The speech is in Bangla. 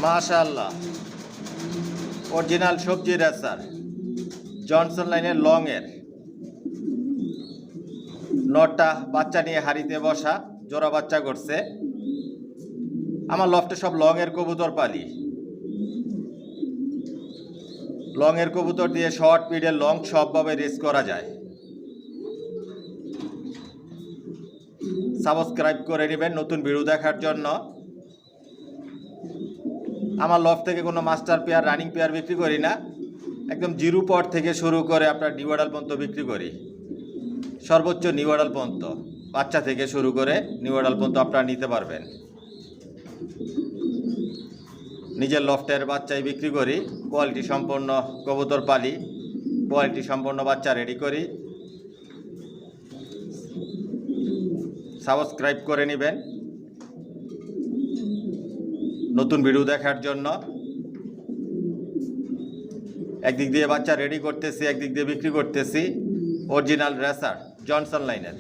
মাশাআল্লাহ, অরিজিনাল সবজি রেসার জনসন লাইনের লং এর নটটা বাচ্চা নিয়ে হাড়িতে বসা, জোড়া বাচ্চা করছে। আমার লফটে সব লং এর কবুতর পালি। লং এর কবুতর দিয়ে শর্ট মিডল লং সবভাবে রেস করা যায়। সাবস্ক্রাইব করে নেবেন নতুন ভিডিও দেখার জন্য। আমার লফট থেকে কোনো মাস্টার পেয়ার রানিং পেয়ার বিক্রি করি না, একদম জিরো পট থেকে শুরু করে আপনার নিউ অ্যাডাল্ট পর্যন্ত বিক্রি করি। সর্বোচ্চ নিউ অ্যাডাল্ট পর্যন্ত, বাচ্চা থেকে শুরু করে নিউ অ্যাডাল্ট পর্যন্ত আপনারা নিতে পারবেন। নিজের লফটের বাচ্চাই বিক্রি করি, কোয়ালিটি সম্পন্ন কবুতর পালি, কোয়ালিটি সম্পন্ন বাচ্চা রেডি করি। সাবস্ক্রাইব করে নেবেন নতুন ভিডিও দেখার জন্য। একদিক দিয়ে বাচ্চা রেডি করতেছি, একদিক দিয়ে বিক্রি করতেছি। অরিজিনাল রেসার জনসন লাইনের।